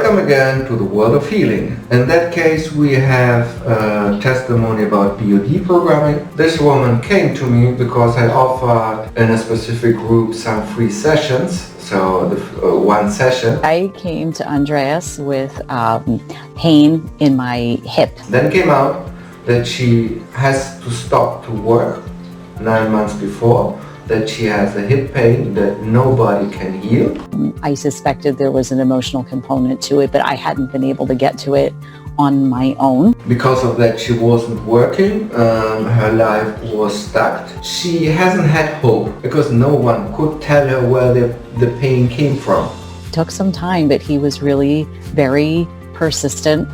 Welcome again to the world of healing. In that case, we have a testimony about Biodeprogramming. This woman came to me because I offered in a specific group some free sessions. So one session. I came to Andreas with pain in my hip. Then came out that she has to stop to work 9 months before, that she has a hip pain that nobody can heal. I suspected there was an emotional component to it, but I hadn't been able to get to it on my own. Because of that, she wasn't working, her life was stuck. She hasn't had hope because no one could tell her where the pain came from. It took some time, but he was really very persistent.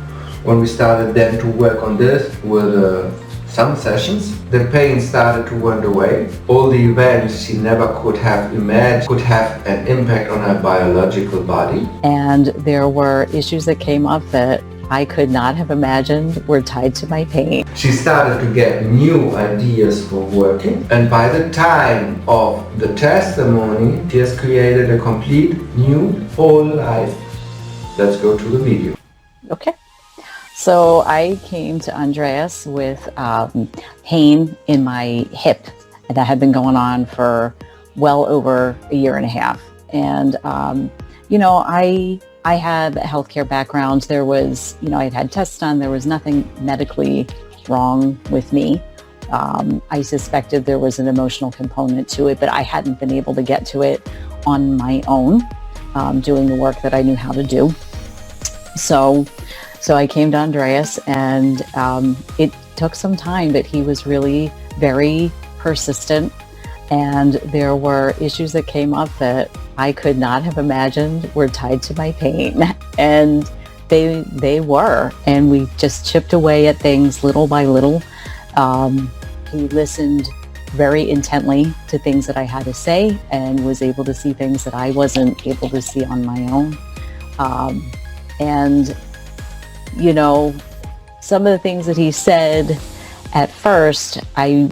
When we started then to work on this with some sessions, the pain started to run away. All the events she never could have imagined could have an impact on her biological body. And there were issues that came up that I could not have imagined were tied to my pain. She started to get new ideas for working, and by the time of the testimony, she has created a complete new whole life. Let's go to the video. Okay. So I came to Andreas with pain in my hip that had been going on for well over a year and a half. And, I had a healthcare background. There was, I'd had tests done. There was nothing medically wrong with me. I suspected there was an emotional component to it, but I hadn't been able to get to it on my own, doing the work that I knew how to do. So I came to Andreas, and it took some time, but he was really very persistent. And there were issues that came up that I could not have imagined were tied to my pain. And they were. And we just chipped away at things little by little. He listened very intently to things that I had to say and was able to see things that I wasn't able to see on my own. Some of the things that he said at first, I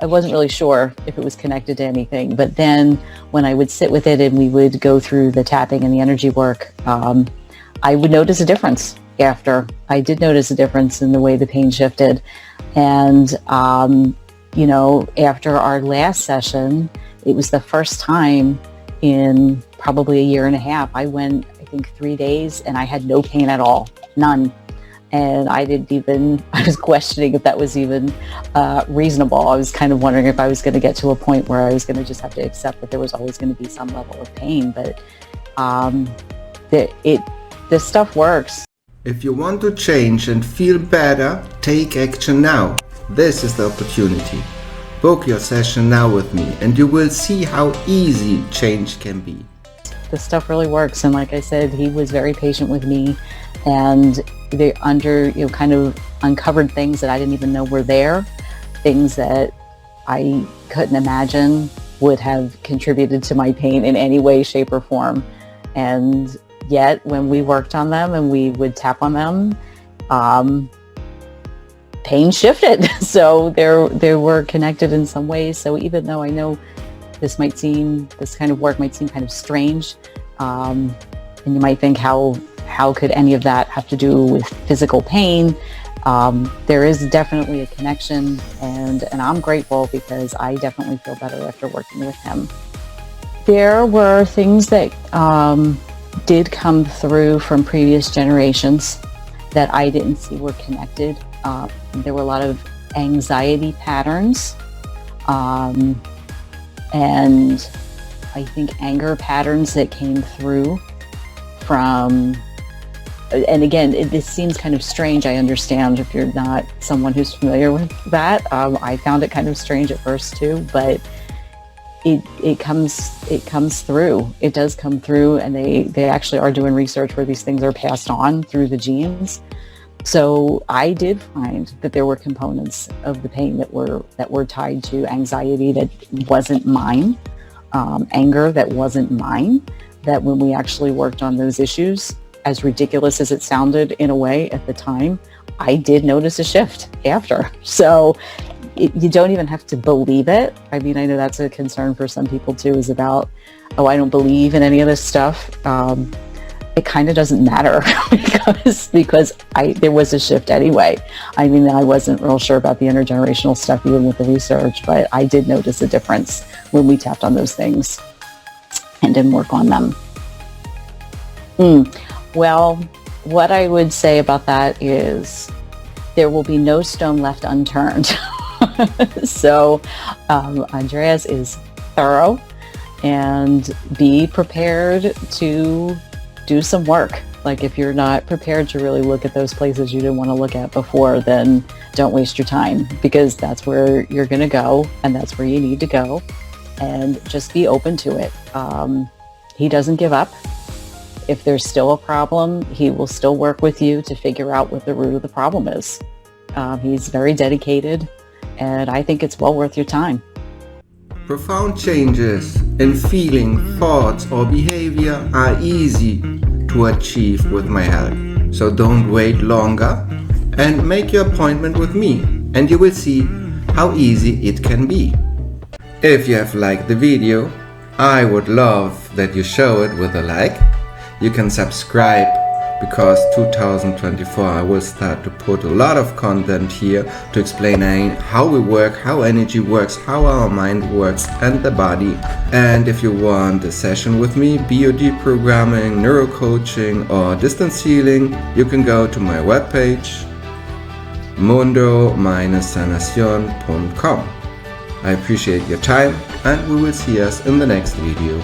wasn't really sure if it was connected to anything. But then when I would sit with it and we would go through the tapping and the energy work, I would notice a difference after. I did notice a difference in the way the pain shifted. And, after our last session, it was the first time in probably a year and a half. I went, I think, 3 days and I had no pain at all, none. And I was questioning if that was even reasonable. I was kind of wondering if I was going to get to a point where I was going to just have to accept that there was always going to be some level of pain. But this stuff works. If you want to change and feel better, take action now. This is the opportunity. Book your session now with me and you will see how easy change can be. This stuff really works. And like I said, he was very patient with me, and they kind of uncovered things that I didn't even know were there, things that I couldn't imagine would have contributed to my pain in any way, shape, or form. And yet when we worked on them and we would tap on them, pain shifted. So they were connected in some ways. So even though I know this kind of work might seem kind of strange, and you might think, how could any of that have to do with physical pain? There is definitely a connection, and I'm grateful because I definitely feel better after working with him. There were things that did come through from previous generations that I didn't see were connected. There were a lot of anxiety patterns, and I think anger patterns that came through from, and again, this seems kind of strange. I understand if you're not someone who's familiar with that. I found it kind of strange at first too, but it comes through. It does come through, and they actually are doing research where these things are passed on through the genes. So I did find that there were components of the pain that were tied to anxiety that wasn't mine, anger that wasn't mine, that when we actually worked on those issues, as ridiculous as it sounded in a way at the time, I did notice a shift after. So you don't even have to believe it. I mean, I know that's a concern for some people too, is about, oh, I don't believe in any of this stuff. it kind of doesn't matter because there was a shift anyway. I mean, I wasn't real sure about the intergenerational stuff even with the research, but I did notice a difference when we tapped on those things and didn't work on them. Well, what I would say about that is there will be no stone left unturned. So Andreas is thorough, and be prepared to do some work. Like, if you're not prepared to really look at those places you didn't want to look at before, then don't waste your time, because that's where you're going to go and that's where you need to go, and just be open to it. He doesn't give up. If there's still a problem, he will still work with you to figure out what the root of the problem is. He's very dedicated, and I think it's well worth your time. Profound changes in feeling, thoughts, or behavior are easy to achieve with my help. So don't wait longer and make your appointment with me, and you will see how easy it can be. If you have liked the video, I would love that you show it with a like. You can subscribe, because 2024 I will start to put a lot of content here to explain how we work, how energy works, how our mind works, and the body. And if you want a session with me, Biodeprogramming, neurocoaching, or distance healing, you can go to my webpage mundo-sanacion.com. I appreciate your time, and we will see us in the next video.